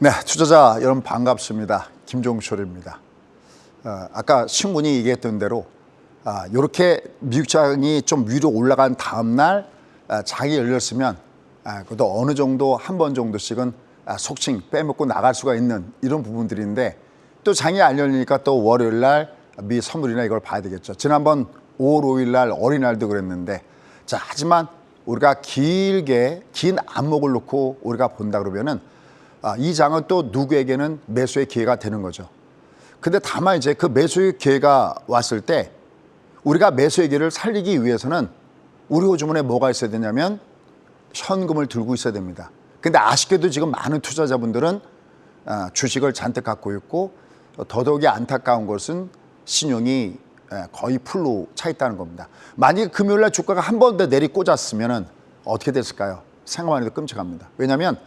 네, 투자자 여러분 반갑습니다. 김종철입니다. 아까 신문이 얘기했던 대로 이렇게 미국 시장이 좀 위로 올라간 다음 날 장이 열렸으면 그것도 어느 정도 한 번 정도씩은 속칭 빼먹고 나갈 수가 있는 이런 부분들인데 또 장이 안 열리니까 또 월요일 날 미 선물이나 이걸 봐야 되겠죠. 지난번 5월 5일 날 어린이날도 그랬는데 하지만 우리가 길게 긴 안목을 놓고 우리가 본다 그러면은 이 장은 또 누구에게는 매수의 기회가 되는 거죠. 근데 다만 이제 그 매수의 기회가 왔을 때 우리가 매수의 기회를 살리기 위해서는 우리 호주머니에 뭐가 있어야 되냐면 현금을 들고 있어야 됩니다. 근데 아쉽게도 지금 많은 투자자분들은 주식을 잔뜩 갖고 있고 더더욱이 안타까운 것은 신용이 거의 풀로 차 있다는 겁니다. 만약에 금요일 날 주가가 한 번 더 내리꽂았으면 어떻게 됐을까요? 생각만 해도 끔찍합니다. 왜냐하면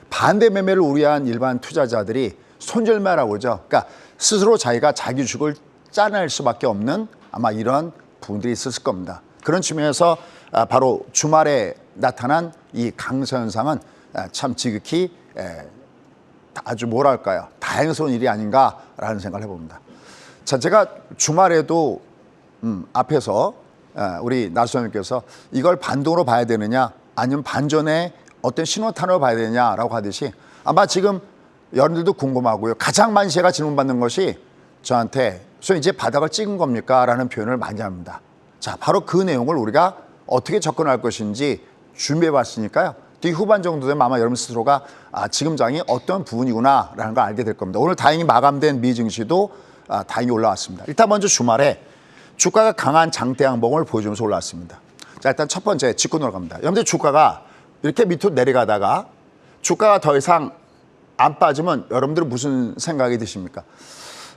반대 매매를 우려한 일반 투자자들이 손절매라고 그러죠. 그러니까 스스로 자기가 자기 주식을 짜낼 수밖에 없는 아마 이런 부분들이 있었을 겁니다. 그런 측면에서 바로 주말에 나타난 이 강세 현상은 참 지극히 아주 뭐랄까요, 다행스러운 일이 아닌가라는 생각을 해봅니다. 자, 제가 주말에도 앞에서 우리 나수님께서 이걸 반동으로 봐야 되느냐 아니면 반전에 어떤 신호탄으로 봐야 되냐라고 하듯이 아마 지금 여러분들도 궁금하고요. 가장 많이 제가 질문받는 것이 저한테 소위 이제 바닥을 찍은 겁니까? 라는 표현을 많이 합니다. 자, 바로 그 내용을 우리가 어떻게 접근할 것인지 준비해 봤으니까요. 뒤 후반 정도 되면 아마 여러분 스스로가 지금 장이 어떤 부분이구나 라는 걸 알게 될 겁니다. 오늘 다행히 마감된 미 증시도 다행히 올라왔습니다. 일단 먼저 주말에 주가가 강한 장대 양봉을 보여주면서 올라왔습니다. 자, 일단 첫 번째 짚고 넘어갑니다. 여러분들 주가가 이렇게 밑으로 내려가다가 주가가 더 이상 안 빠지면 여러분들은 무슨 생각이 드십니까?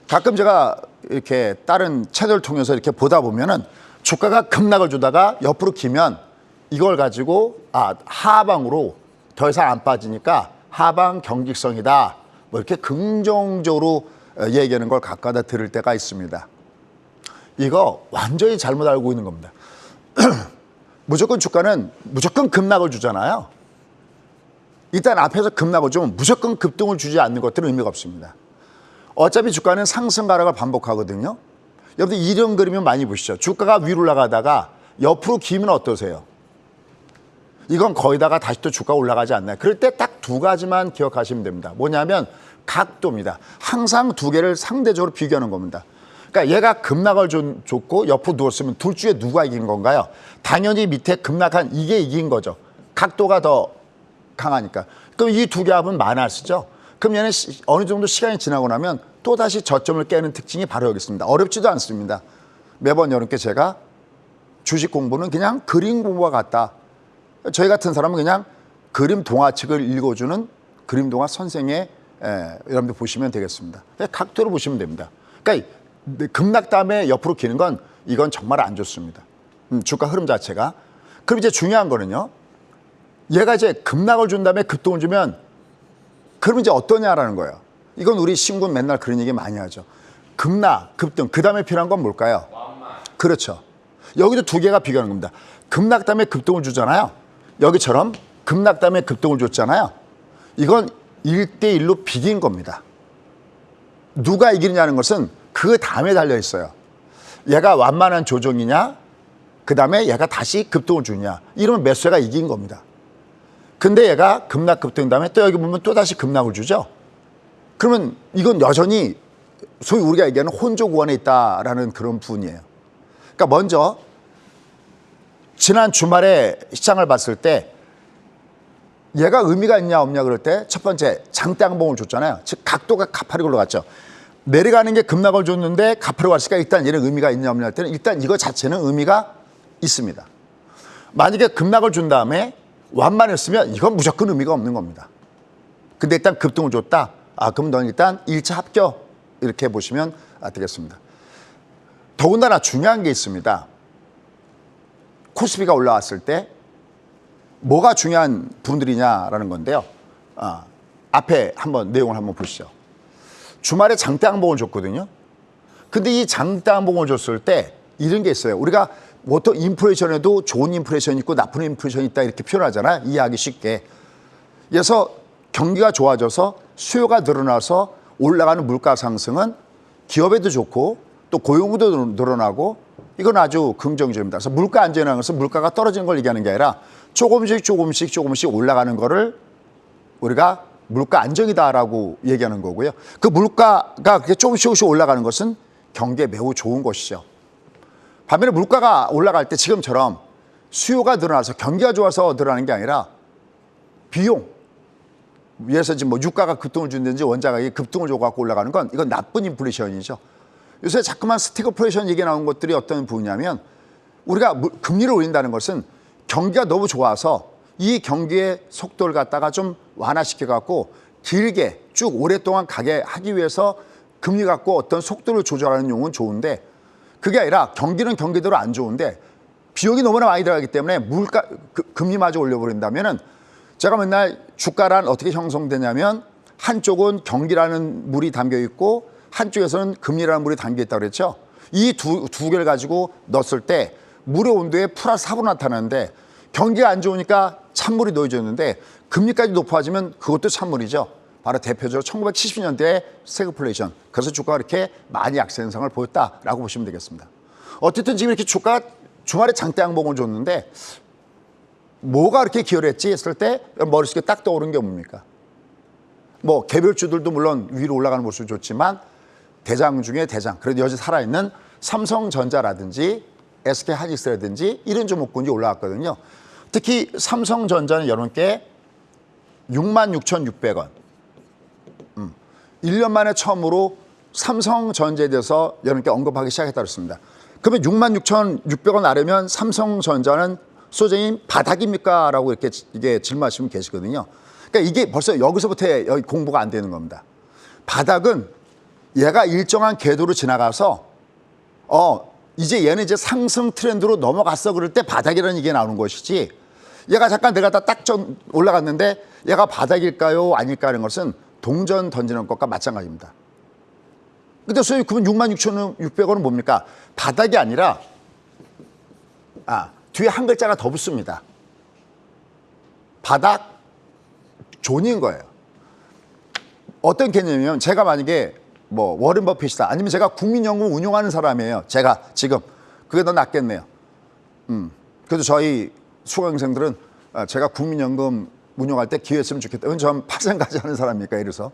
가끔 제가 이렇게 다른 채널을 통해서 이렇게 보다 보면은 주가가 급락을 주다가 옆으로 기면 이걸 가지고 하방으로 더 이상 안 빠지니까 하방 경직성이다. 뭐 이렇게 긍정적으로 얘기하는 걸 가까다 들을 때가 있습니다. 이거 완전히 잘못 알고 있는 겁니다. 무조건 주가는 무조건 급락을 주잖아요. 일단 앞에서 급락을 주면 무조건 급등을 주지 않는 것들은 의미가 없습니다. 어차피 주가는 상승 하락을 반복하거든요. 여러분들 이런 그림을 많이 보시죠. 주가가 위로 올라가다가 옆으로 기면 어떠세요? 이건 거의다가 다시 또 주가가 올라가지 않나요? 그럴 때 딱 두 가지만 기억하시면 됩니다. 뭐냐면 각도입니다. 항상 두 개를 상대적으로 비교하는 겁니다. 그러니까 얘가 급락을 줬고 옆으로 누웠으면 둘 중에 누가 이긴 건가요? 당연히 밑에 급락한 이게 이긴 거죠. 각도가 더 강하니까. 그럼 이 두 개 합은 만화쓰죠. 그럼 얘는 어느 정도 시간이 지나고 나면 또다시 저점을 깨는 특징이 바로 여기 있습니다. 어렵지도 않습니다. 매번 여러분께 제가 주식 공부는 그냥 그림 공부와 같다. 저희 같은 사람은 그냥 그림 동화책을 읽어주는 그림 동화 선생의 여러분들 보시면 되겠습니다. 각도로 보시면 됩니다. 그러니까 급락 다음에 옆으로 기는 건 이건 정말 안 좋습니다. 주가 흐름 자체가. 그럼 이제 중요한 거는요. 얘가 이제 급락을 준 다음에 급등을 주면 그럼 이제 어떠냐라는 거예요. 이건 우리 신군 맨날 그런 얘기 많이 하죠. 급락, 급등, 그 다음에 필요한 건 뭘까요? 그렇죠. 여기도 두 개가 비교하는 겁니다. 급락 다음에 급등을 주잖아요. 여기처럼 급락 다음에 급등을 줬잖아요. 이건 1대1로 비긴 겁니다. 누가 이기느냐는 것은 그 다음에 달려 있어요. 얘가 완만한 조정이냐, 그 다음에 얘가 다시 급등을 주냐. 이러면 매수가 이긴 겁니다. 근데 얘가 급락 급등 다음에 또 여기 보면 또 다시 급락을 주죠. 그러면 이건 여전히 소위 우리가 얘기하는 혼조 구간에 있다라는 그런 부분이에요. 그러니까 먼저 지난 주말에 시장을 봤을 때 얘가 의미가 있냐 없냐 그럴 때 첫 번째 장대 양봉을 줬잖아요. 즉 각도가 가파르게 올라갔죠. 내려가는 게 급락을 줬는데 가파르게 왔으니까 일단 얘는 의미가 있냐 없냐 할 때는 일단 이거 자체는 의미가 있습니다. 만약에 급락을 준 다음에 완만했으면 이건 무조건 의미가 없는 겁니다. 근데 일단 급등을 줬다. 그럼 넌 일단 1차 합격 이렇게 보시면 되겠습니다. 더군다나 중요한 게 있습니다. 코스피가 올라왔을 때 뭐가 중요한 부분들이냐라는 건데요. 앞에 한번 내용을 한번 보시죠. 주말에 장대 양봉을 줬거든요. 근데 이 장대 양봉을 줬을 때 이런 게 있어요. 우리가 보통 인플레이션에도 좋은 인플레이션이 있고 나쁜 인플레이션이 있다 이렇게 표현하잖아요. 이해하기 쉽게. 그래서 경기가 좋아져서 수요가 늘어나서 올라가는 물가 상승은 기업에도 좋고 또 고용도 늘어나고 이건 아주 긍정적입니다. 그래서 물가 안정이라는 것은 물가가 떨어지는 걸 얘기하는 게 아니라 조금씩 올라가는 거를 우리가 물가 안정이다라고 얘기하는 거고요. 그 물가가 그렇게 조금씩 올라가는 것은 경기에 매우 좋은 것이죠. 반면에 물가가 올라갈 때 지금처럼 수요가 늘어나서 경기가 좋아서 늘어나는 게 아니라 비용, 위에서 지금 뭐 유가가 급등을 준다든지 원자가격이 급등을 줘갖고 올라가는 건 이건 나쁜 인플레이션이죠. 요새 자꾸만 스태그플레이션 얘기 나온 것들이 어떤 부분이냐면 우리가 금리를 올린다는 것은 경기가 너무 좋아서 이 경기의 속도를 갖다가 좀 완화시켜갖고 길게 쭉 오랫동안 가게 하기 위해서 금리 갖고 어떤 속도를 조절하는 용은 좋은데 그게 아니라 경기는 경기대로 안 좋은데 비용이 너무나 많이 들어가기 때문에 금리마저 올려버린다면은 제가 맨날 주가란 어떻게 형성되냐면 한쪽은 경기라는 물이 담겨 있고 한쪽에서는 금리라는 물이 담겨 있다고 그랬죠. 이 두 개를 가지고 넣었을 때 물의 온도에 플러스 4분 나타나는데 경기가 안 좋으니까 찬물이 넣어졌는데 금리까지 높아지면 그것도 찬물이죠. 바로 대표적으로 1970년대의 스태그플레이션. 그래서 주가가 이렇게 많이 약세 현상을 보였다라고 보시면 되겠습니다. 어쨌든 지금 이렇게 주가가 주말에 장대 양봉을 줬는데 뭐가 그렇게 기여했지 했을 때 머릿속에 딱 떠오르는 게 뭡니까? 뭐 개별주들도 물론 위로 올라가는 모습이 좋지만 대장 중에 대장, 그래도 여전히 살아있는 삼성전자라든지 SK하이닉스라든지 이런 종목군이 올라왔거든요. 특히 삼성전자는 여러분께 66,600원. 1년 만에 처음으로 삼성전자에 대해서 여러분께 언급하기 시작했다고 했습니다. 그러면 66,600원 아래면 삼성전자는 소장님 바닥입니까? 라고 이렇게 이게 질문하시면 계시거든요. 그러니까 이게 벌써 여기서부터 여기 공부가 안 되는 겁니다. 바닥은 얘가 일정한 궤도로 지나가서 이제 얘는 이제 상승 트렌드로 넘어갔어 그럴 때 바닥이라는 얘기가 나오는 것이지 얘가 잠깐 내가 딱 올라갔는데 얘가 바닥일까요? 아닐까 하는 것은 동전 던지는 것과 마찬가지입니다. 근데 소위 그러면 66,600원은 뭡니까? 바닥이 아니라 뒤에 한 글자가 더 붙습니다. 바닥 존인 거예요. 어떤 개념이면 제가 만약에 뭐 워런 버핏이다 아니면 제가 국민연금 운용하는 사람이에요. 제가 지금 그게 더 낫겠네요. 그래도 저희 수강생들은 제가 국민연금 운용할 때 기회했으면 좋겠다. 왜냐면 저는 파생까지 하는 사람이니까. 예를 들어서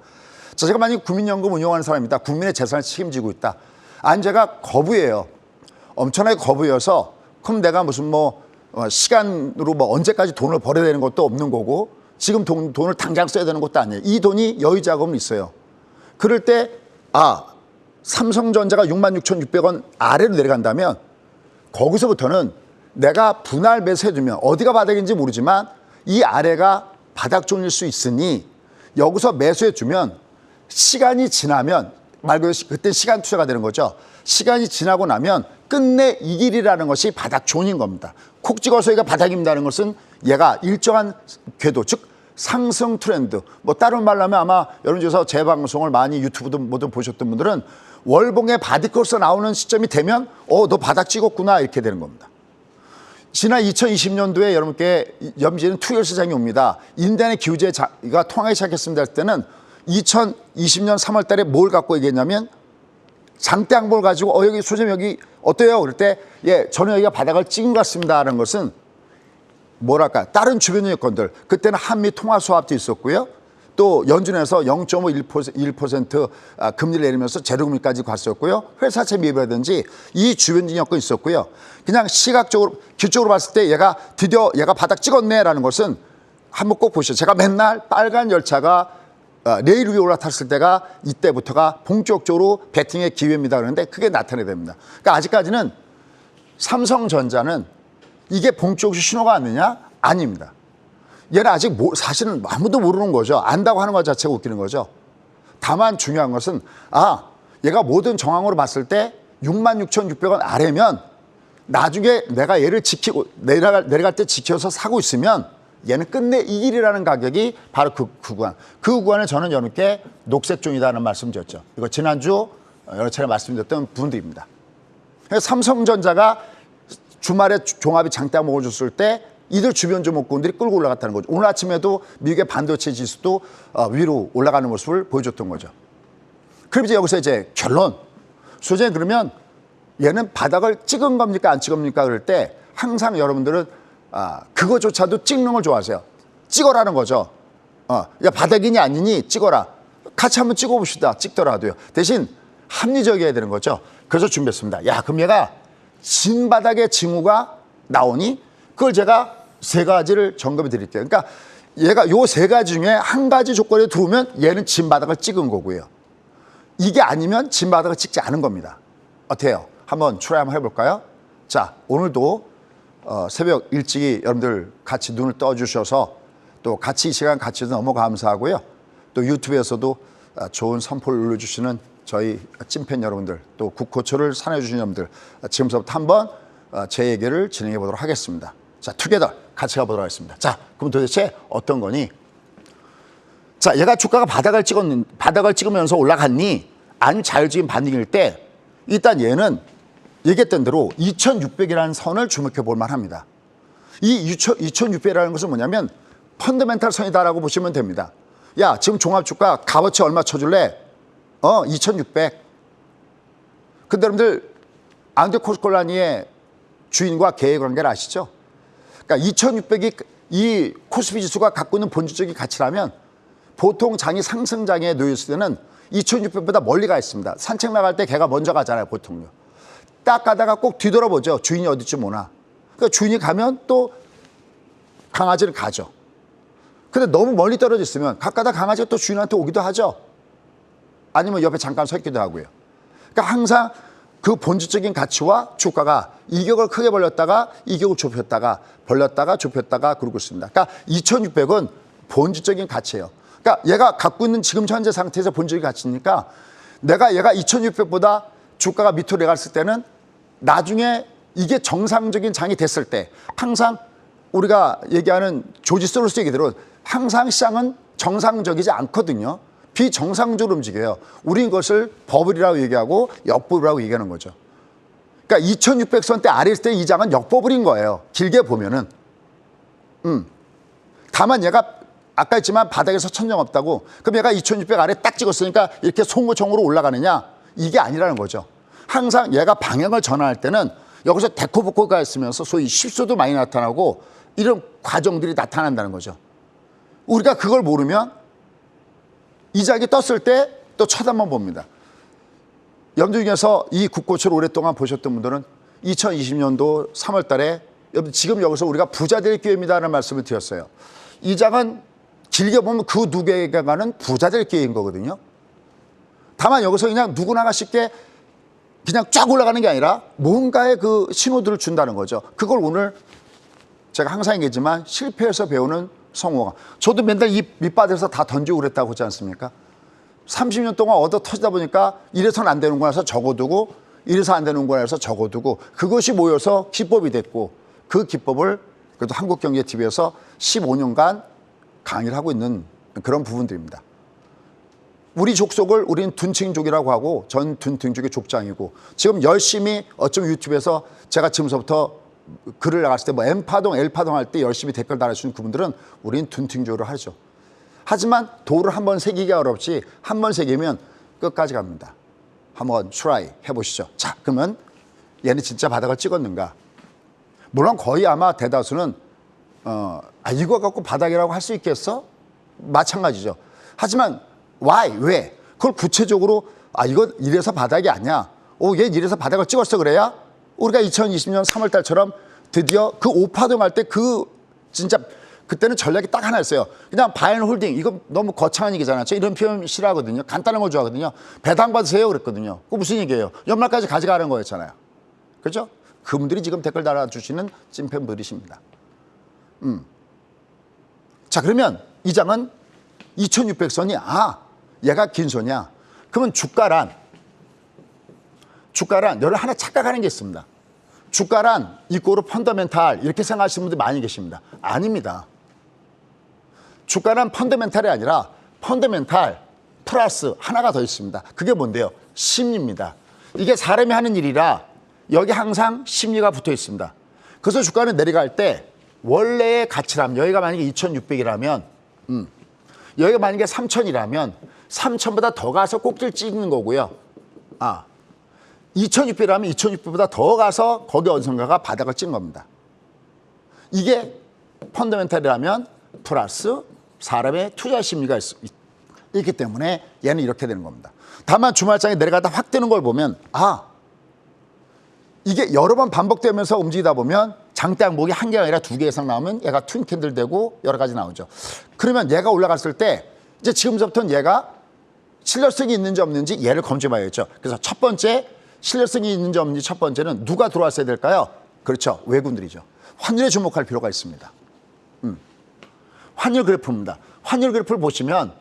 제가 만약에 국민연금 운용하는 사람이다. 국민의 재산을 책임지고 있다. 아니 제가 거부해요. 엄청나게 거부해서 그럼 내가 무슨 뭐 시간으로 뭐 언제까지 돈을 벌어야 되는 것도 없는 거고 지금 돈을 당장 써야 되는 것도 아니에요. 이 돈이 여유 자금은 있어요. 그럴 때 삼성전자가 66,600원 아래로 내려간다면 거기서부터는 내가 분할 매수해두면 어디가 바닥인지 모르지만 이 아래가 바닥존일 수 있으니 여기서 매수해주면 시간이 지나면 말 그대로 그때 시간 투자가 되는 거죠. 시간이 지나고 나면 끝내 이 길이라는 것이 바닥존인 겁니다. 콕 찍어서 여기가 바닥입니다는 것은 얘가 일정한 궤도 즉 상승 트렌드 뭐 다른 말로 하면 아마 여러분 중에서 제 방송을 많이 유튜브든 뭐든 보셨던 분들은 월봉의 바디코스 나오는 시점이 되면 너 바닥 찍었구나 이렇게 되는 겁니다. 지난 2020년도에 여러분께 염지는 투열 시장이 옵니다. 인단의 기후제가 통하기 시작했습니다. 할 때는 2020년 3월 달에 뭘 갖고 얘기했냐면 장대 양봉을 가지고 여기 소재님 여기 어때요? 그럴 때 저는 여기가 바닥을 찍은 것 같습니다. 라는 것은 뭐랄까 다른 주변 여건들 그때는 한미 통화 수합도 있었고요. 또 연준에서 0.51% 금리를 내리면서 제로금리까지 갔었고요. 회사채 미입이라든지 이 주변 여건이 있었고요. 그냥 시각적으로 기적으로 봤을 때 드디어 얘가 바닥 찍었네라는 것은 한번 꼭 보시죠. 제가 맨날 빨간 열차가 레일 위에 올라탔을 때가 이때부터가 본격적으로 베팅의 기회입니다. 그런데 그게 나타나야 됩니다. 그러니까 아직까지는 삼성전자는 이게 본격적으로 신호가 왔느냐? 아닙니다. 얘는 아직 사실은 아무도 모르는 거죠. 안다고 하는 것 자체가 웃기는 거죠. 다만 중요한 것은 얘가 모든 정황으로 봤을 때 66,600원 아래면 나중에 내가 얘를 지키고 내려갈 때 지켜서 사고 있으면 얘는 끝내 이 길이라는 가격이 바로 그 구간. 그 구간을 저는 여러분께 녹색종이다라는 말씀 드렸죠. 이거 지난주 여러 차례 말씀드렸던 부분들입니다. 삼성전자가 주말에 종합이 장대 먹어줬을 때 이들 주변 종목군들이 끌고 올라갔다는 거죠. 오늘 아침에도 미국의 반도체 지수도 위로 올라가는 모습을 보여줬던 거죠. 그럼 이제 여기서 이제 결론. 소장님 그러면 얘는 바닥을 찍은 겁니까 안 찍은 겁니까 그럴 때 항상 여러분들은 그거조차도 찍는 걸 좋아하세요. 찍어라는 거죠. 야 바닥이니 아니니 찍어라. 같이 한번 찍어봅시다. 찍더라도요. 대신 합리적이어야 되는 거죠. 그래서 준비했습니다. 야 그럼 얘가 진바닥의 징후가 나오니 그걸 제가 세 가지를 점검해 드릴게요. 그러니까 얘가 요 세 가지 중에 한 가지 조건에 들어오면 얘는 진바닥을 찍은 거고요. 이게 아니면 진바닥을 찍지 않은 겁니다. 어때요? 한번 트라이 한번 해볼까요? 자, 오늘도 새벽 일찍이 여러분들 같이 눈을 떠주셔서 또 같이 이 시간 같이 너무 감사하고요. 또 유튜브에서도 좋은 선포를 올려주시는 저희 찐팬 여러분들 또 국고초를 사랑해주시는 여러분들 지금부터 한번 제 얘기를 진행해 보도록 하겠습니다. 자, 투게더 같이 가보도록 하겠습니다. 자, 그럼 도대체 어떤 거니? 자, 얘가 주가가 바닥을 찍으면서 올라갔니? 아니면 자율적인 반등일 때 일단 얘는 얘기했던 대로 2600이라는 선을 주목해 볼 만합니다. 이 2600이라는 것은 뭐냐면 펀더멘탈 선이다라고 보시면 됩니다. 야, 지금 종합주가 값어치 얼마 쳐줄래? 2600. 근데 여러분들 앙드 코스콜라니의 주인과 개의 관계를 아시죠? 그러니까 2600이 이 코스피 지수가 갖고 있는 본질적인 가치라면 보통 장이 상승장에 놓였을 때는 2600보다 멀리 가 있습니다. 산책 나갈 때 개가 먼저 가잖아요, 보통요. 딱 가다가 꼭 뒤돌아보죠. 주인이 어디쯤 오나. 그러니까 주인이 가면 또 강아지를 가죠. 근데 너무 멀리 떨어져 있으면 가까다 강아지가 또 주인한테 오기도 하죠. 아니면 옆에 잠깐 서 있기도 하고요. 그러니까 항상 그 본질적인 가치와 주가가 이격을 크게 벌렸다가 이격을 좁혔다가 벌렸다가 좁혔다가 그러고 있습니다. 그러니까 2600은 본질적인 가치예요. 그러니까 얘가 갖고 있는 지금 현재 상태에서 본질적인 가치니까 얘가 2600보다 주가가 밑으로 내갔을 때는 나중에 이게 정상적인 장이 됐을 때 항상 우리가 얘기하는 조지 소로스 얘기대로 항상 시장은 정상적이지 않거든요. 비정상적으로 움직여요. 우린 그것을 버블이라고 얘기하고 역버블이라고 얘기하는 거죠. 그러니까 2600선 때 아래 있을 때 이 장은 역버블인 거예요. 길게 보면은. 다만 얘가 아까 했지만 바닥에서 천정 없다고. 그럼 얘가 2600 아래 딱 찍었으니까 이렇게 송구정으로 올라가느냐? 이게 아니라는 거죠. 항상 얘가 방향을 전환할 때는 여기서 데코보코가 있으면서 소위 실수도 많이 나타나고 이런 과정들이 나타난다는 거죠. 우리가 그걸 모르면 이 장이 떴을 때 또 쳐다만 봅니다. 여러분들 중에서 이 국고초를 오랫동안 보셨던 분들은 2020년도 3월 달에 지금 여기서 우리가 부자 될 기회입니다라는 말씀을 드렸어요. 이 장은 길게 보면 그 누구에게가는 부자 될 기회인 거거든요. 다만 여기서 그냥 누구나가 쉽게 그냥 쫙 올라가는 게 아니라 뭔가의 그 신호들을 준다는 거죠. 그걸 오늘 제가 항상 얘기하지만 실패해서 배우는 성공학. 저도 맨날 이 밑바닥에서 다 던지고 그랬다고 하지 않습니까? 30년 동안 얻어 터지다 보니까 이래서는 안 되는 거라 해서 적어두고 이래서 안 되는 거라 해서 적어두고 그것이 모여서 기법이 됐고 그 기법을 그래도 한국경제TV에서 15년간 강의를 하고 있는 그런 부분들입니다. 우리 족속을 우리는 둔칭족이라고 하고 전 둔칭족의 족장이고 지금 열심히 어쩜 유튜브에서 제가 지금서부터 글을 나갔을 때 뭐 M파동, L파동 할 때 열심히 댓글 달아주시는 그분들은 우린 둔칭족으로 하죠. 하지만 도를 한번 새기기가 어렵지 한 번 새기면 끝까지 갑니다. 한번 트라이 해보시죠. 자, 그러면 얘는 진짜 바닥을 찍었는가? 물론 거의 아마 대다수는 이거 갖고 바닥이라고 할 수 있겠어? 마찬가지죠. 하지만 why? 왜? 그걸 구체적으로 이거 이래서 바닥이 아니야. 얘 이래서 바닥을 찍었어 그래야? 우리가 2020년 3월 달처럼 드디어 그 오파동 할 때 진짜 그때는 전략이 딱 하나 있어요. 그냥 바이 앤 홀딩. 이거 너무 거창한 얘기잖아요. 저 이런 표현 싫어하거든요. 간단한 거 좋아하거든요. 배당 받으세요 그랬거든요. 그거 무슨 얘기예요? 연말까지 가져가는 거였잖아요. 그렇죠? 그분들이 지금 댓글 달아주시는 찐팬분들이십니다. 자, 그러면 이 장은 2600선이 얘가 긴 선이야. 그러면 주가란 여러분 하나 착각하는 게 있습니다. 주가란 이꼬르 펀더멘탈 이렇게 생각하시는 분들 많이 계십니다. 아닙니다. 주가란 펀더멘탈이 아니라 펀더멘탈 플러스 하나가 더 있습니다. 그게 뭔데요? 심리입니다. 이게 사람이 하는 일이라 여기 항상 심리가 붙어 있습니다. 그래서 주가는 내려갈 때 원래의 가치라면 여기가 만약에 2,600이라면 여기가 만약에 3,000이라면 3,000보다 더 가서 꼭지를 찍는 거고요. 2,600이라면 2,600보다 더 가서 거기 어디선가가 바닥을 찍은 겁니다. 이게 펀더멘탈이라면 플러스 사람의 투자 심리가 있기 때문에 얘는 이렇게 되는 겁니다. 다만 주말장에 내려가다 확 뜨는 걸 보면 이게 여러 번 반복되면서 움직이다 보면 장대 항목이 한 개가 아니라 두 개 이상 나오면 얘가 트윈 캔들 되고 여러 가지 나오죠. 그러면 얘가 올라갔을 때 이제 지금부터는 얘가 신뢰성이 있는지 없는지 얘를 검증해 봐야겠죠. 그래서 첫 번째 신뢰성이 있는지 없는지 첫 번째는 누가 들어왔어야 될까요? 그렇죠. 외국인들이죠. 환율에 주목할 필요가 있습니다. 환율 그래프입니다. 환율 그래프를 보시면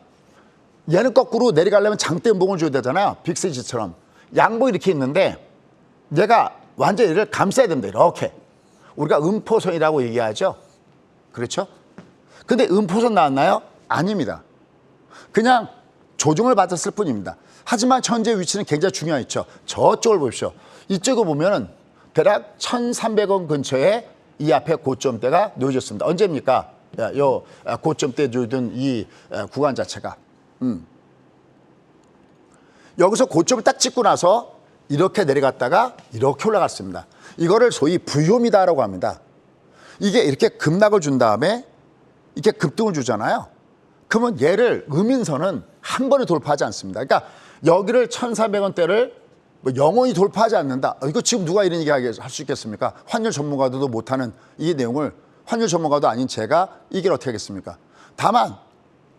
얘는 거꾸로 내려가려면 장대 음봉을 줘야 되잖아요. 빅세지처럼. 양봉이 이렇게 있는데 얘가 완전히 얘를 감싸야 됩니다. 이렇게. 우리가 음포선이라고 얘기하죠. 그렇죠? 근데 음포선 나왔나요? 아닙니다. 그냥 조정을 받았을 뿐입니다. 하지만 현재 위치는 굉장히 중요했죠. 저쪽을 보십시오. 이쪽을 보면은 대략 1,300원 근처에 이 앞에 고점대가 놓여졌습니다. 언제입니까? 요 고점대 놓여둔 이 구간 자체가. 여기서 고점을 딱 찍고 나서 이렇게 내려갔다가 이렇게 올라갔습니다. 이거를 소위 V홈이다라고 합니다. 이게 이렇게 급락을 준 다음에 이렇게 급등을 주잖아요. 그러면 얘를 음인선은 한 번에 돌파하지 않습니다. 그러니까 여기를 1,400원대를 뭐 영원히 돌파하지 않는다. 이거 지금 누가 이런 얘기 할 수 있겠습니까? 환율 전문가들도 못하는 이 내용을 환율 전문가도 아닌 제가 이길 어떻게 하겠습니까? 다만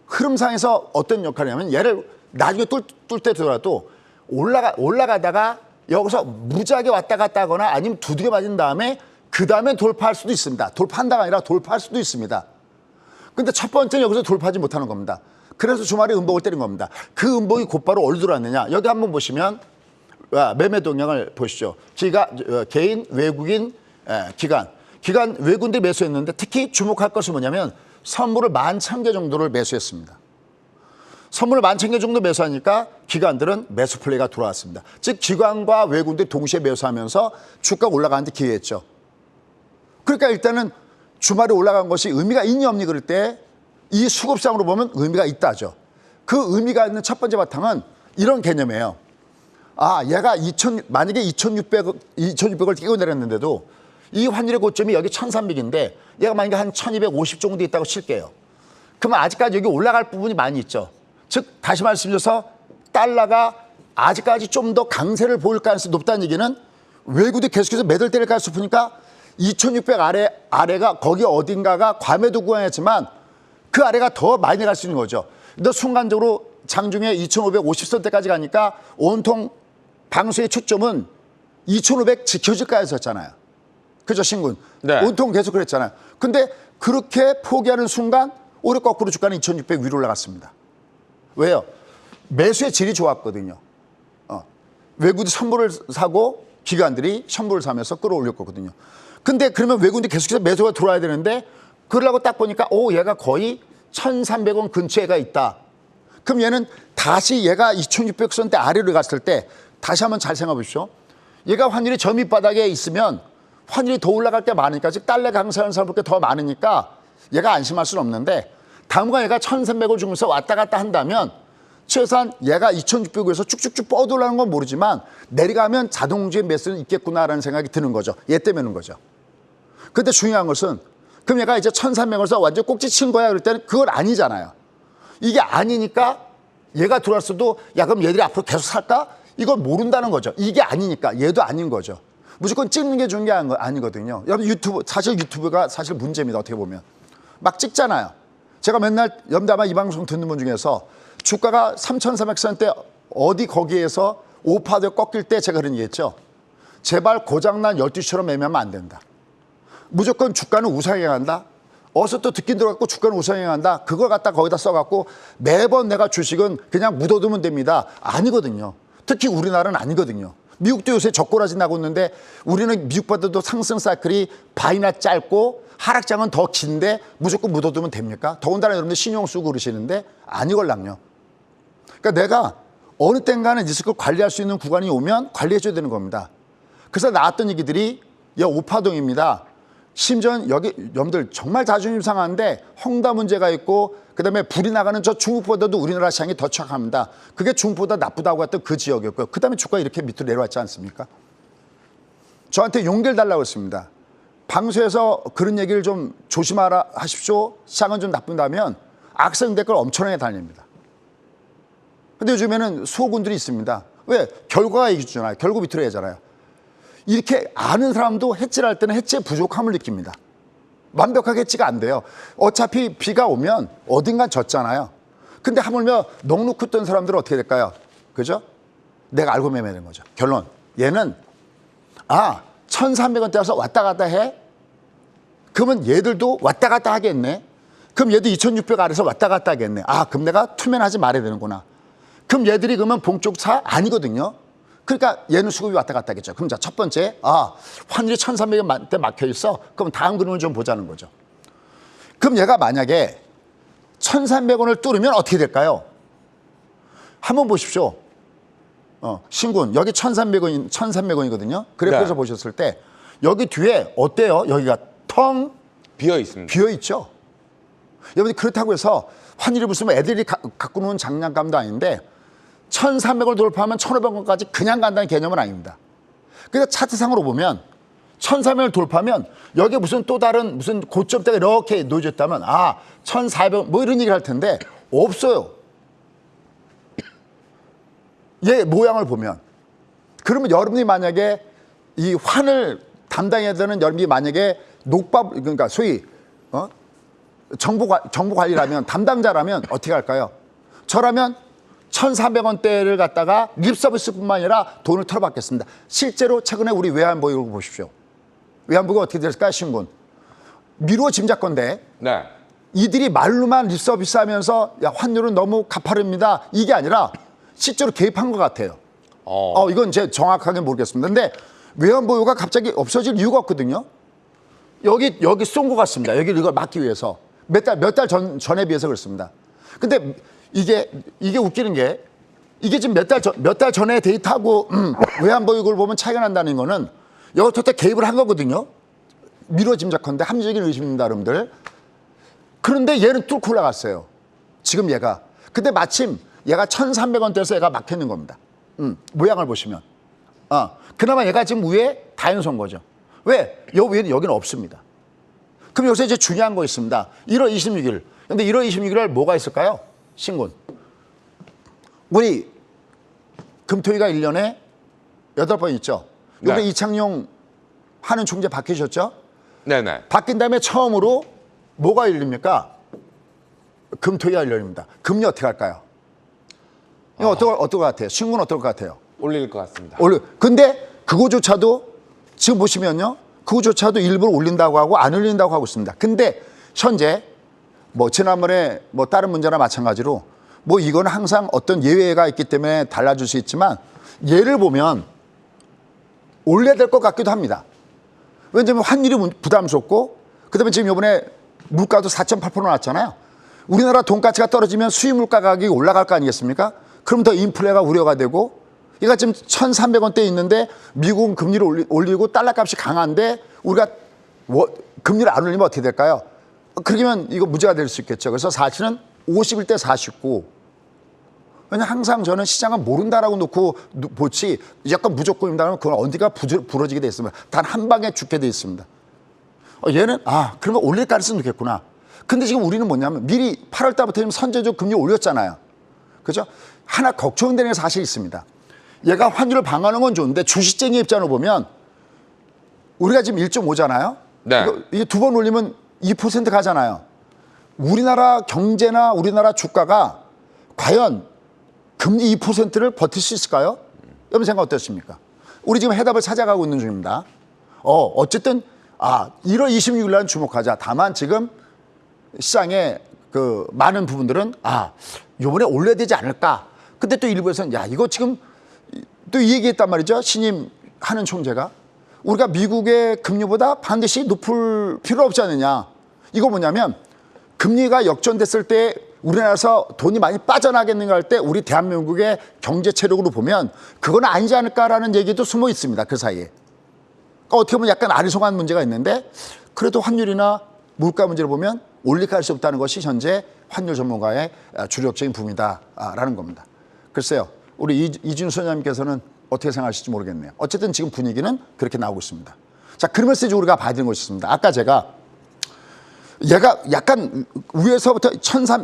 흐름상에서 어떤 역할을 하냐면 얘를 나중에 뚫 때 되더라도 올라가다가 여기서 무지하게 왔다 갔다 하거나 아니면 두들겨 맞은 다음에 그 다음에 돌파할 수도 있습니다. 돌파한다가 아니라 돌파할 수도 있습니다. 근데 첫 번째는 여기서 돌파하지 못하는 겁니다. 그래서 주말에 음봉을 때린 겁니다. 그 음봉이 곧바로 어디로 들어왔느냐. 여기 한번 보시면 매매 동향을 보시죠. 개인, 외국인, 기관 외국인들이 매수했는데 특히 주목할 것이 뭐냐면 선물을 11,000개 정도를 매수했습니다. 선물을 11,000개 정도 매수하니까 기관들은 매수 플레이가 들어왔습니다. 즉 기관과 외국인들이 동시에 매수하면서 주가가 올라가는데 기회했죠. 그러니까 일단은 주말에 올라간 것이 의미가 있니 없니 그럴 때 이 수급상으로 보면 의미가 있다죠. 그 의미가 있는 첫 번째 바탕은 이런 개념이에요. 얘가 만약에 2,600을 끼고 내렸는데도 이 환율의 고점이 여기 1,300인데 얘가 만약에 한 1,250 정도 있다고 칠게요. 그러면 아직까지 여기 올라갈 부분이 많이 있죠. 즉 다시 말씀드려서 달러가 아직까지 좀 더 강세를 보일 가능성이 높다는 얘기는 외국이 계속해서 매도를 때릴 가능성이 높으니까 2,600 아래가 거기 어딘가가 과매도 구간이었지만 그 아래가 더 많이 갈 수 있는 거죠. 근데 순간적으로 장중에 2,550선대까지 가니까 온통 방수의 초점은 2,500 지켜질까였었잖아요. 그죠, 신군? 네. 온통 계속 그랬잖아요. 근데 그렇게 포기하는 순간 오히려 거꾸로 주가는 2,600 위로 올라갔습니다. 왜요? 매수의 질이 좋았거든요. 외국인이 선물을 사고 기관들이 선물을 사면서 끌어올렸거든요. 근데 그러면 외국인이 계속해서 매수가 들어와야 되는데 그러려고 딱 보니까 얘가 거의 1,300원 근처에가 있다. 그럼 얘는 다시 얘가 2,600선대 아래로 갔을 때 다시 한번 잘 생각해 보십시오. 얘가 환율이 저 밑바닥에 있으면 환율이 더 올라갈 게 많으니까 즉 달러 강세하는 사람밖에 더 많으니까 얘가 안심할 수는 없는데 다음과 얘가 1,300을 주면서 왔다 갔다 한다면 최소한 얘가 2,600에서 쭉쭉쭉 뻗어나가는 건 모르지만 내려가면 자동주의 매수는 있겠구나라는 생각이 드는 거죠. 얘 때문에 거죠. 근데 중요한 것은 그럼 얘가 이제 1,300에서 완전 꼭지 친 거야 그럴 때는 그건 아니잖아요. 이게 아니니까 얘가 들어왔어도 그럼 얘들이 앞으로 계속 살까? 이걸 모른다는 거죠. 이게 아니니까 얘도 아닌 거죠. 무조건 찍는 게 좋은 게 아니거든요. 여러분 유튜브가 사실 문제입니다. 어떻게 보면 막 찍잖아요. 제가 맨날 아마 이 방송 듣는 분 중에서 주가가 3,400선대 어디 거기에서 5%에 꺾일 때 제가 그런 얘기했죠. 제발 고장난 12시처럼 매매하면 안 된다. 무조건 주가는 우상향 한다. 어서 또 듣긴 들어갔고 주가는 우상향 한다. 그걸 갖다 거기다 써갖고 매번 내가 주식은 그냥 묻어두면 됩니다. 아니거든요. 특히 우리나라는 아니거든요. 미국도 요새 적고라지 나고 있는데 우리는 미국보다도 상승 사이클이 반이나 짧고 하락장은 더 긴데 무조건 묻어두면 됩니까? 더군다나 여러분들 신용 쓰고 그러시는데 아니걸랑요. 그러니까 내가 어느 땐가는 리스크를 관리할 수 있는 구간이 오면 관리해줘야 되는 겁니다. 그래서 나왔던 얘기들이 5파동입니다. 심지어 여기 여러분들 정말 자존심 상하는데 헝다 문제가 있고 그다음에 불이 나가는 저 중국보다도 우리나라 시장이 더 취약합니다. 그게 중국보다 나쁘다고 했던 그 지역이었고요. 그다음에 주가가 이렇게 밑으로 내려왔지 않습니까? 저한테 용기를 달라고 했습니다. 방송에서 그런 얘기를 좀 조심하라 하십시오. 시장은 좀 나쁜다면 악성 댓글 엄청나게 달립니다. 근데 요즘에는 수호군들이 있습니다. 왜? 결과가 얘기주잖아요. 결국 밑으로 해잖아요. 이렇게 아는 사람도 해지할 때는 해지의 부족함을 느낍니다. 완벽하게 해지가 안 돼요. 어차피 비가 오면 어딘간 젖잖아요. 근데 하물며 넉넉히 뜬 사람들은 어떻게 될까요? 그죠? 내가 알고 매매하는 거죠. 결론. 얘는 1,300원대라서 왔다 갔다 해? 그러면 얘들도 왔다 갔다 하겠네. 그럼 얘도 2,600 아래서 왔다 갔다 하겠네. 그럼 내가 투면하지 말아야 되는구나. 그럼 얘들이 그러면 봉쪽 차 아니거든요. 그러니까 얘는 수급이 왔다 갔다 하겠죠. 그럼 자, 첫 번째, 환율이 1,300원대 막혀 있어. 그럼 다음 그림을 좀 보자는 거죠. 그럼 얘가 만약에 1,300원을 뚫으면 어떻게 될까요? 한번 보십시오. 신군, 여기 1,300원이거든요. 그래프에서 네. 보셨을 때 여기 뒤에 어때요? 여기가 텅 비어 있습니다. 비어 있죠. 여러분들 그렇다고 해서 환율이 무슨 애들이 갖고 노는 장난감도 아닌데 1,300을 돌파하면 1,500원까지 그냥 간다는 개념은 아닙니다. 그래서 차트상으로 보면 1,300을 돌파하면 여기에 무슨 또 다른 무슨 고점대가 이렇게 놓여져 있다면 1,400원 뭐 이런 얘기를 할 텐데 없어요. 얘 모양을 보면. 그러면 여러분이 만약에 이 환을 담당해야 되는 여러분이 만약에 녹밥 그러니까 소위 정보 관리라면 담당자라면 어떻게 할까요? 저라면 1,300원대를 갖다가 립서비스뿐만 아니라 돈을 털어받겠습니다. 실제로 최근에 우리 외환보유고 보십시오. 외환보유가 어떻게 됐을까요, 신군? 미루어 짐작건데 네. 이들이 말로만 립서비스하면서 야 환율은 너무 가파릅니다. 이게 아니라 실제로 개입한 것 같아요. 이건 제 정확하게 모르겠습니다. 근데 외환보유가 갑자기 없어질 이유가 없거든요. 여기 쏜 것 같습니다. 여기를 이걸 막기 위해서 몇 달 전에 비해서 그렇습니다. 근데 이게 웃기는 게 이게 지금 몇 달 전에 데이터하고 외환보유고를 보면 차이가 난다는 거는 여기부터 개입을 한 거거든요. 미뤄 짐작컨대 합리적인 의심입니다, 여러분들. 그런데 얘는 뚫고 올라갔어요. 지금 얘가. 근데 마침 얘가 1,300원대에서 얘가 막혀있는 겁니다. 모양을 보시면. 그나마 얘가 지금 위에 다연소인 거죠. 왜? 여기는 없습니다. 그럼 여기서 이제 중요한 거 있습니다. 1월 26일. 근데 1월 26일 날 뭐가 있을까요? 신군. 우리 금토위가 1년에 8번 있죠. 이번에 네. 이창용 하는 총재 바뀌셨죠? 네네. 바뀐 다음에 처음으로 뭐가 열립니까? 금토위가 열립니다. 금리 어떻게 할까요? 이거 어떨 것 같아요? 신군 어떨 것 같아요? 올릴 것 같습니다. 근데 그거조차도 지금 보시면요. 그거조차도 일부러 올린다고 하고 안 올린다고 하고 있습니다. 근데 현재 뭐 지난번에 뭐 다른 문제나 마찬가지로 뭐 이건 항상 어떤 예외가 있기 때문에 달라질 수 있지만 예를 보면 올려야 될 것 같기도 합니다. 왜냐하면 환율이 부담스럽고 그다음에 지금 이번에 물가도 4.8% 나왔잖아요. 우리나라 돈가스가 떨어지면 수입 물가 가격이 올라갈 거 아니겠습니까? 그럼 더 인플레가 우려가 되고 얘가 지금 1,300원대에 있는데 미국은 금리를 올리고 달러 값이 강한데 우리가 금리를 안 올리면 어떻게 될까요? 그러면 이거 문제가 될 수 있겠죠. 그래서 사실은 51대 49. 왜냐하면 항상 저는 시장은 모른다라고 놓고 보지 약간 무조건입니다 하면 그건 어디가 부러지게 돼 있습니다. 단 한 방에 죽게 돼 있습니다. 얘는 그러면 올릴 가능성이 있겠구나. 근데 지금 우리는 뭐냐면 미리 8월 달부터 선제적 금리 올렸잖아요. 그죠? 하나 걱정되는 사실이 있습니다. 얘가 환율을 방어하는 건 좋은데 주식쟁이 입장으로 보면 우리가 지금 1.5잖아요. 네. 이게 두 번 올리면 2% 가잖아요. 우리나라 경제나 우리나라 주가가 과연 금리 2%를 버틸 수 있을까요? 여러분 생각 어떠십니까? 우리 지금 해답을 찾아가고 있는 중입니다. 어쨌든 1월 26일 날 주목하자. 다만 지금 시장의 그 많은 부분들은 요번에 올려야 되지 않을까. 근데 또 일부에서는 이거 지금 또 이 얘기했단 말이죠. 신임 하는 총재가 우리가 미국의 금리보다 반드시 높을 필요 없지 않느냐. 이거 뭐냐면 금리가 역전됐을 때 우리나라에서 돈이 많이 빠져나겠는가 할 때 우리 대한민국의 경제 체력으로 보면 그건 아니지 않을까라는 얘기도 숨어 있습니다. 그 사이에. 그러니까 어떻게 보면 약간 아리송한 문제가 있는데 그래도 환율이나 물가 문제를 보면 올리할 수 없다는 것이 현재 환율 전문가의 주력적인 부분이다라는 겁니다. 글쎄요, 우리 이준수 소장님께서는 어떻게 생각하실지 모르겠네요. 어쨌든 지금 분위기는 그렇게 나오고 있습니다. 자, 그러면서 이제 우리가 봐야 되는 것이 있습니다. 아까 제가 얘가 약간 위에서부터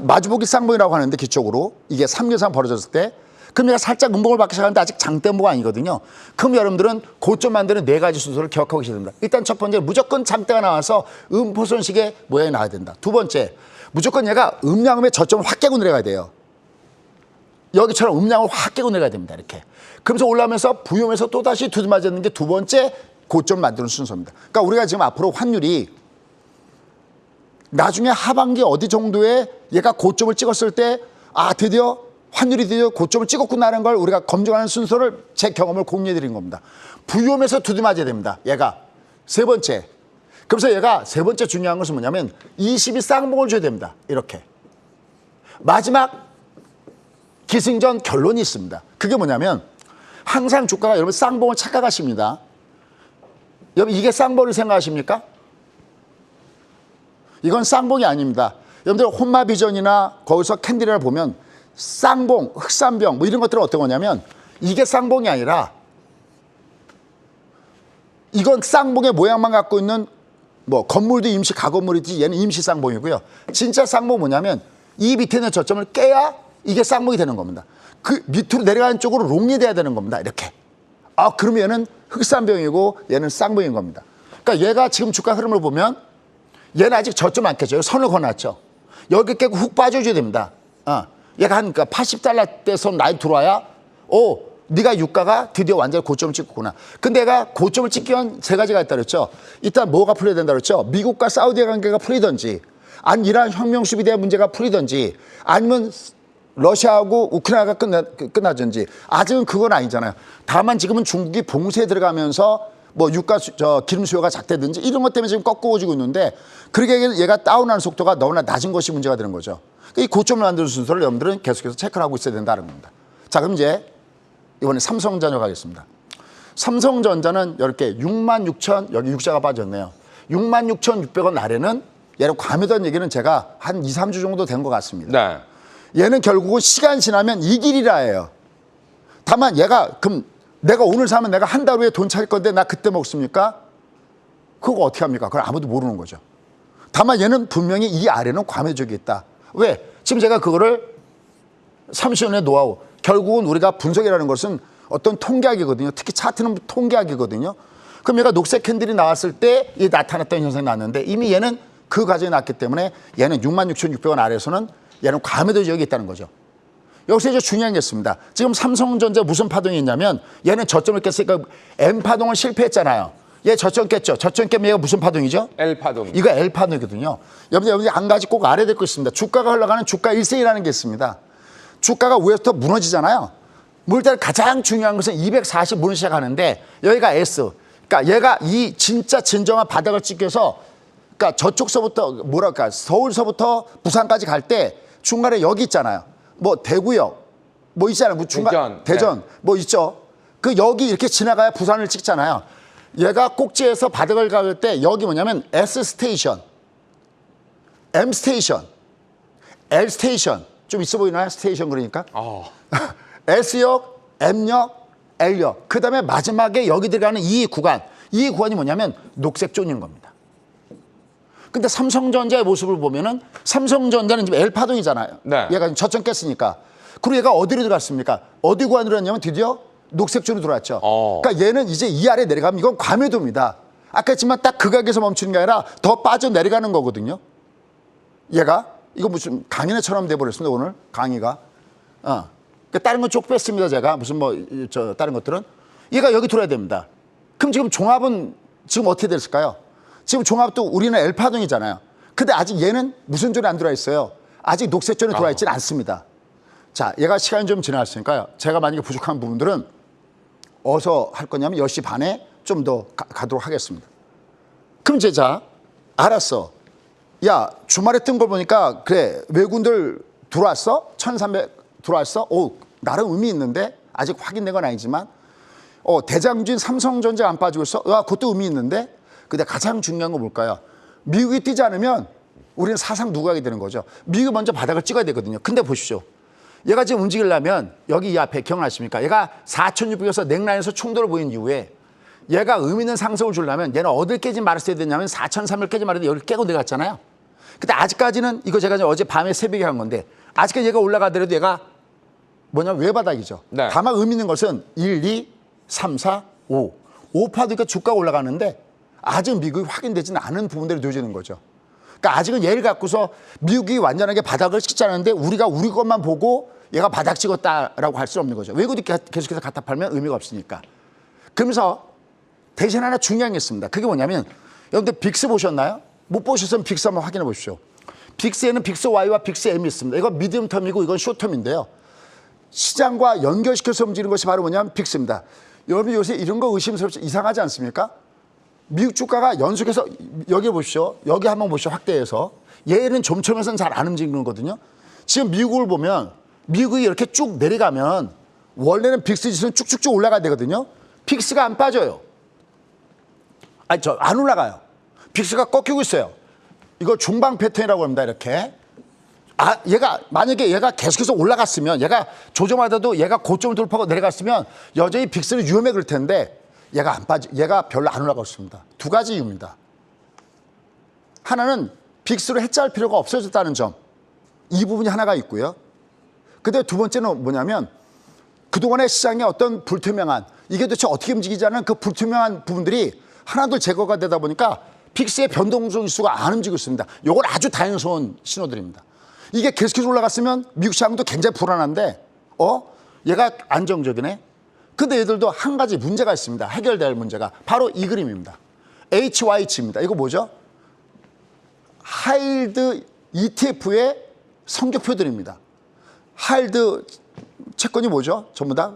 마주보기 쌍봉이라고 하는데 기초적으로 이게 3개상 벌어졌을 때 그럼 얘가 살짝 음봉을 받기 시작하는데 아직 장대음봉 아니거든요. 그럼 여러분들은 고점 만드는 4가지 순서를 기억하고 계셔야 됩니다. 일단 첫 번째, 무조건 장대가 나와서 음포손식의 모양이 나와야 된다. 두 번째, 무조건 얘가 음양음의 저점을 확 깨고 내려가야 돼요. 여기처럼 음양을 확 깨고 내려가야 됩니다. 이렇게. 그러면서 올라오면서 부용에서 또다시 두드맞는 게 두 번째 고점 만드는 순서입니다. 그러니까 우리가 지금 앞으로 환율이 나중에 하반기 어디 정도에 얘가 고점을 찍었을 때 드디어 환율이 드디어 고점을 찍었구나라는 걸 우리가 검증하는 순서를 제 경험을 공유해 드린 겁니다. 부위험에서 두드맞아야 됩니다. 얘가 세 번째. 그래서 얘가 세 번째 중요한 것은 뭐냐면 20이 쌍봉을 줘야 됩니다. 이렇게. 마지막 기승전 결론이 있습니다. 그게 뭐냐면 항상 주가가 여러분 쌍봉을 착각하십니다. 여러분 이게 쌍봉을 생각하십니까? 이건 쌍봉이 아닙니다. 여러분들 혼마비전이나 거기서 캔디를 보면 쌍봉, 흑산병 뭐 이런 것들은 어떤 거냐면 이게 쌍봉이 아니라 이건 쌍봉의 모양만 갖고 있는 뭐 건물도 임시 가건물이지 얘는 임시 쌍봉이고요. 진짜 쌍봉 뭐냐면 이 밑에 있는 저점을 깨야 이게 쌍봉이 되는 겁니다. 그 밑으로 내려가는 쪽으로 롱이 돼야 되는 겁니다. 이렇게. 그러면 얘는 흑산병이고 얘는 쌍봉인 겁니다. 그러니까 얘가 지금 주가 흐름을 보면 얘는 아직 저점 안 깼죠. 선을 그어놨죠. 여기 깨고 훅 빠져줘야 됩니다. 얘가 한 80달러대선 라인 들어와야 네가 유가가 드디어 완전히 고점을 찍었구나. 근데 얘가 고점을 찍기 위한 세 가지가 있다 그랬죠. 일단 뭐가 풀려야 된다 그랬죠. 미국과 사우디의 관계가 풀리든지 아니면 이란 혁명 수비에 대한 문제가 풀리든지 아니면 러시아하고 우크라이나가 끝나든지 아직은 그건 아니잖아요. 다만 지금은 중국이 봉쇄에 들어가면서 뭐 유가 기름 수요가 작다든지 이런 것 때문에 지금 꺾어오지고 있는데 그러게 얘가 다운하는 속도가 너무나 낮은 것이 문제가 되는 거죠. 이 고점을 만드는 순서를 여러분들은 계속해서 체크를 하고 있어야 된다는 겁니다. 자, 그럼 이제 이번에 삼성전자 가겠습니다. 삼성전자는 이렇게 66,000 여기 육자가 빠졌네요. 66,600원 아래는 얘는 과매도한 얘기는 제가 한 2, 3주 정도 된 것 같습니다. 네. 얘는 결국은 시간 지나면 이 길이라 해요. 다만 얘가 그럼 내가 오늘 사면 내가 한 달 후에 돈 찰 건데 나 그때 먹습니까? 그거 어떻게 합니까? 그걸 아무도 모르는 거죠. 다만 얘는 분명히 이 아래는 과매적이 있다. 왜? 지금 제가 그거를 30년의 노하우. 결국은 우리가 분석이라는 것은 어떤 통계학이거든요. 특히 차트는 통계학이거든요. 그럼 얘가 녹색 캔들이 나왔을 때 이 나타났다는 현상이 났는데 이미 얘는 그 과정이 났기 때문에 얘는 66,600원 아래에서는 얘는 과매도 지역이 있다는 거죠. 여기서 이제 중요한 게 있습니다. 지금 삼성전자 무슨 파동이 있냐면 얘는 저점을 깼으니까 M파동을 실패했잖아요. 얘 저점 깼죠. 저점 깨면 얘가 무슨 파동이죠? L파동. 이거 L파동이거든요. 여러분들 한 가지 꼭 알아야 될 거 있습니다. 주가가 흘러가는 주가 일생이라는 게 있습니다. 주가가 위에서부터 무너지잖아요. 일단 가장 중요한 것은 240 무너지기 시작하는데 여기가 S. 그러니까 얘가 이 진짜 진정한 바닥을 찍혀서 그러니까 저쪽서부터 뭐랄까 서울서부터 부산까지 갈 때 중간에 여기 있잖아요. 뭐 대구역 뭐 있잖아요. 뭐 중간 대전 네. 뭐 있죠. 그 여기 이렇게 지나가야 부산을 찍잖아요. 얘가 꼭지에서 바닥을 갈 때 여기 뭐냐면 S 스테이션, M 스테이션, L 스테이션 좀 있어 보이나요? 스테이션 그러니까 S역, M역, L역 그 다음에 마지막에 여기 들어가는 이 구간이 뭐냐면 녹색 존인 겁니다. 근데 삼성전자의 모습을 보면은 삼성전자는 지금 L파동이잖아요. 네. 얘가 저점 깼으니까. 그리고 얘가 어디로 들어갔습니까? 어디 구간으로 갔냐면 드디어 녹색존으로 들어왔죠. 그러니까 얘는 이제 이 아래 내려가면 이건 과매도입니다. 아까 했지만 딱 그 가격에서 멈추는 게 아니라 더 빠져 내려가는 거거든요. 얘가 이거 무슨 강연회처럼 돼버렸습니다. 오늘 강의가. 그러니까 다른 건 쭉 뺐습니다. 제가 무슨 다른 것들은 얘가 여기 들어야 됩니다. 그럼 지금 종합은 지금 어떻게 됐을까요? 지금 종합도 우리는 L파동이잖아요. 근데 아직 얘는 무슨 존에 안 들어와 있어요. 아직 녹색존에 들어와 있지는 않습니다. 자, 얘가 시간이 좀 지났으니까요. 제가 만약에 부족한 부분들은 어디서 할 거냐면 10시 반에 좀 더 가도록 하겠습니다. 그럼 이제 자, 알았어. 야, 주말에 뜬 걸 보니까 그래, 외국인들 들어왔어? 1,300 들어왔어? 나름 의미 있는데 아직 확인된 건 아니지만 대장주인 삼성전자 안 빠지고 있어? 그것도 의미 있는데 근데 가장 중요한 건 뭘까요? 미국이 뛰지 않으면 우리는 사상 누각이 되는 거죠. 미국이 먼저 바닥을 찍어야 되거든요. 근데 보십시오. 얘가 지금 움직이려면 여기 이 앞에 기억나십니까? 얘가 4,600에서 넥라인에서 충돌을 보인 이후에 얘가 의미 있는 상승을 주려면 얘는 어딜 깨지 말았어야 되냐면 4,300을 깨지 말았는데 여기를 깨고 내려갔잖아요. 근데 아직까지는 이거 제가 어제 밤에 새벽에 한 건데 아직까지 얘가 올라가더라도 얘가 뭐냐면 외바닥이죠. 네. 다만 의미 있는 것은 1, 2, 3, 4, 5. 5파도 주가가 올라가는데 아직 미국이 확인되지는 않은 부분들이 놓여지는 거죠. 그러니까 아직은 얘를 갖고서 미국이 완전하게 바닥을 찍지 않았는데 우리가 우리 것만 보고 얘가 바닥 찍었다라고 할 수 없는 거죠. 외국이 계속해서 갖다 팔면 의미가 없으니까. 그러면서 대신 하나 중요한 게 있습니다. 그게 뭐냐면 여러분들 빅스 보셨나요? 못 보셨으면 빅스 한번 확인해 보십시오. 빅스에는 빅스 Y와 빅스 M이 있습니다. 이건 미디엄 텀이고 이건 쇼텀인데요. 시장과 연결시켜서 움직이는 것이 바로 뭐냐면 빅스입니다. 여러분 요새 이런 거 의심스럽지 이상하지 않습니까? 미국 주가가 연속해서 여기 보십시오. 여기 한번 보십시오. 확대해서. 얘는 좀처럼에서는 잘 안 움직이는 거거든요. 지금 미국을 보면 미국이 이렇게 쭉 내려가면 원래는 빅스 지수는 쭉쭉쭉 올라가야 되거든요. 빅스가 안 빠져요. 아니, 안 올라가요. 빅스가 꺾이고 있어요. 이거 중방 패턴이라고 합니다. 이렇게. 만약에 얘가 계속해서 올라갔으면 얘가 조정하다도 얘가 고점을 돌파하고 내려갔으면 여전히 빅스는 위험해 그럴 텐데 얘가 별로 안 올라가고 있습니다. 두 가지 이유입니다. 하나는 빅스로 해체할 필요가 없어졌다는 점. 이 부분이 하나가 있고요. 근데 두 번째는 뭐냐면 그동안의 시장의 어떤 불투명한 이게 도대체 어떻게 움직이지 않은 그 불투명한 부분들이 하나둘 제거가 되다 보니까 빅스의 변동성 지수가 안 움직이고 있습니다. 이건 아주 다행스러운 신호들입니다. 이게 계속해서 올라갔으면 미국 시장도 굉장히 불안한데 얘가 안정적이네. 근데 얘들도 한 가지 문제가 있습니다. 해결돼야 할 문제가 바로 이 그림입니다. HYG입니다. 이거 뭐죠? 하일드 ETF의 성격표들입니다. 하일드 채권이 뭐죠? 전부 다?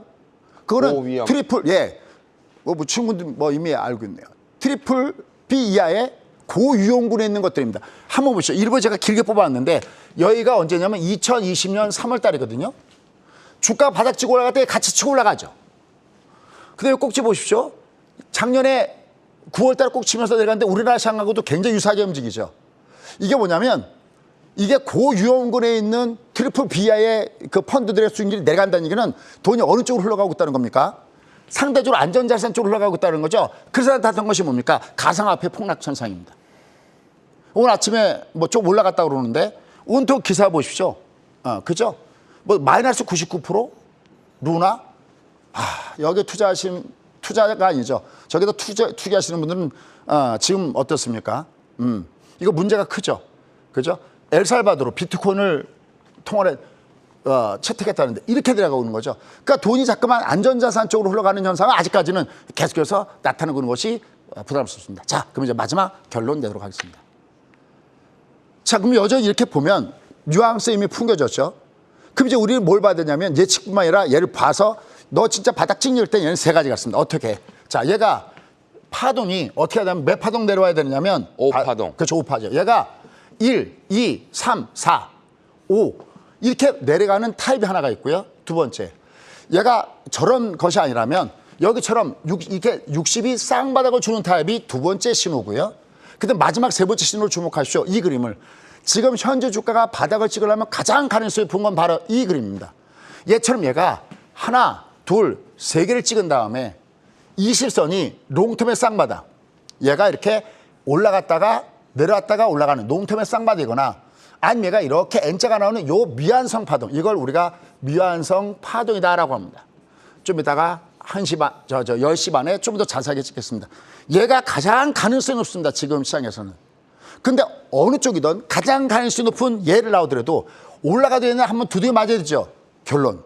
그거는 고위험. 트리플, 친구들 이미 알고 있네요. 트리플 B 이하의 고유용군에 있는 것들입니다. 한번 보시죠. 일부 제가 길게 뽑아왔는데 여기가 언제냐면 2020년 3월 달이거든요. 주가 바닥 치고 올라갈 때 같이 치고 올라가죠. 근데 여기 꼭지 보십시오. 작년에 9월 달에 꼭 치면서 내려갔는데 우리나라 시장하고도 굉장히 유사하게 움직이죠. 이게 뭐냐면 이게 고유용군에 있는 트리플 B하의 그 펀드들의 수익률이 내려간다는 얘기는 돈이 어느 쪽으로 흘러가고 있다는 겁니까? 상대적으로 안전자산 쪽으로 흘러가고 있다는 거죠. 그래서 나타난 것이 뭡니까? 가상화폐 폭락 현상입니다. 오늘 아침에 좀 올라갔다 그러는데 온통 기사 보십시오. 그죠? 마이너스 99%? 루나? 여기에 투자가 아니죠. 저기다 투기하시는 분들은 지금 어떻습니까? 이거 문제가 크죠. 그죠? 엘살바도르 비트코인을 통화를 채택했다는데 이렇게 들어가고 있는 거죠. 그러니까 돈이 자꾸만 안전자산 쪽으로 흘러가는 현상은 아직까지는 계속해서 나타나고 있는 것이 부담스럽습니다. 자, 그럼 이제 마지막 결론 내도록 하겠습니다. 자, 그럼 여전히 이렇게 보면 뉘앙스 이미 풍겨졌죠. 그럼 이제 우리는 뭘 봐야 되냐면 예측뿐만 아니라 얘를 봐서 너 진짜 바닥 찍을 때 얘는 세 가지가 있습니다. 어떻게? 자, 얘가 파동이 어떻게 하냐면 몇 파동 내려와야 되느냐면 5파동. 그렇죠. 5파죠. 얘가 1, 2, 3, 4, 5 이렇게 내려가는 타입이 하나가 있고요. 두 번째, 얘가 저런 것이 아니라면 여기처럼 이렇게 60이 쌍바닥을 주는 타입이 두 번째 신호고요. 근데 마지막 세 번째 신호를 주목하십시오. 이 그림을. 지금 현재 주가가 바닥을 찍으려면 가장 가능성이 높은 건 바로 이 그림입니다. 얘처럼 얘가 하나, 둘, 세 개를 찍은 다음에 20선이 롱텀의 쌍바닥. 얘가 이렇게 올라갔다가 내려왔다가 올라가는 롱텀의 쌍바닥이거나 아니면 얘가 이렇게 N자가 나오는 요 미완성 파동. 이걸 우리가 미완성 파동이다라고 합니다. 좀 이따가 1시 반, 10시 반에 좀 더 자세하게 찍겠습니다. 얘가 가장 가능성이 높습니다. 지금 시장에서는. 근데 어느 쪽이든 가장 가능성이 높은 얘를 나오더라도 올라가도 얘는 한번 두드려 맞아야 되죠. 결론.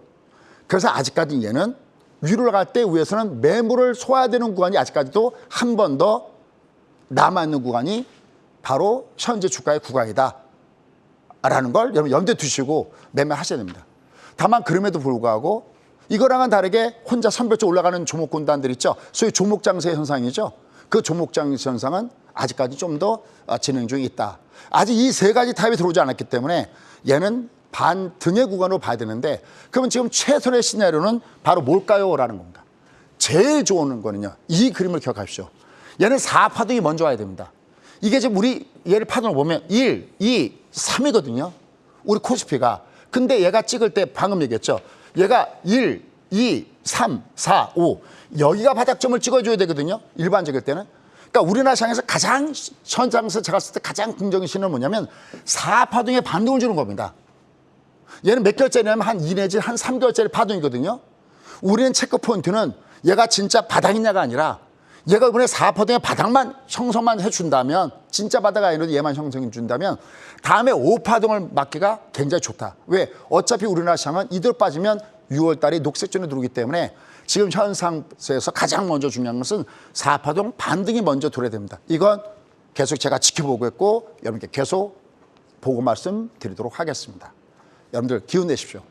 그래서 아직까지 얘는 위로 올라갈 때 위에서는 매물을 소화해야 되는 구간이 아직까지도 한 번 더 남아있는 구간이 바로 현재 주가의 구간이다. 라는 걸 여러분 염두에 두시고 매매하셔야 됩니다. 다만 그럼에도 불구하고 이거랑은 다르게 혼자 선별적으로 올라가는 종목군단들 있죠. 소위 종목장세 현상이죠. 그 종목장세 현상은 아직까지 좀 더 진행 중에 있다. 아직 이 세 가지 타입이 들어오지 않았기 때문에 얘는 반등의 구간으로 봐야 되는데 그러면 지금 최선의 시나리오는 바로 뭘까요? 라는 겁니다. 제일 좋은 거는요. 이 그림을 기억하십시오. 얘는 4파동이 먼저 와야 됩니다. 이게 지금 우리 얘를 파동을 보면 1, 2, 3이거든요. 우리 코스피가. 근데 얘가 찍을 때 방금 얘기했죠. 얘가 1, 2, 3, 4, 5. 여기가 바닥점을 찍어줘야 되거든요. 일반적일 때는. 그러니까 우리나라 시장에서 가장 현장에서 제가 봤을 때 가장 긍정의 신호는 뭐냐면 4파동에 반등을 주는 겁니다. 얘는 몇 개월짜리냐면 한 2 내지 한 3개월짜리 파동이거든요. 우리는 체크 포인트는 얘가 진짜 바닥이냐가 아니라 얘가 이번에 4파동의 바닥만 형성만 해준다면 진짜 바닥 아니라도 얘만 형성해 준다면 다음에 5파동을 맞기가 굉장히 좋다. 왜? 어차피 우리나라 시장은 이대로 빠지면 6월 달에 녹색전에 들어오기 때문에 지금 현 상태에서 가장 먼저 중요한 것은 4파동 반등이 먼저 들어야 됩니다. 이건 계속 제가 지켜보고 있고 여러분께 계속 보고 말씀드리도록 하겠습니다. 여러분들 기운 내십시오.